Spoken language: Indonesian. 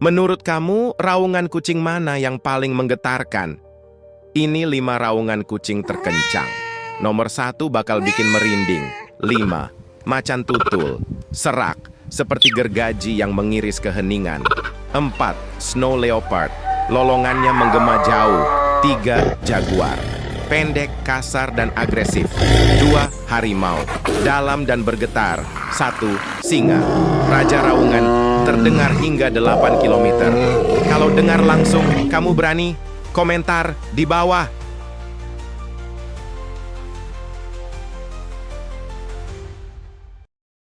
Menurut kamu, raungan kucing mana yang paling menggetarkan? Ini 5 raungan kucing terkencang. Nomor 1 bakal bikin merinding. 5. Macan tutul. Serak, seperti gergaji yang mengiris keheningan. 4. Snow leopard. Lolongannya menggema jauh. 3. Jaguar. Pendek, kasar, dan agresif. 2. Harimau. Dalam dan bergetar. 1. Singa. Raja raungan terdengar hingga 8 km. Kalau dengar langsung, kamu berani? Komentar di bawah.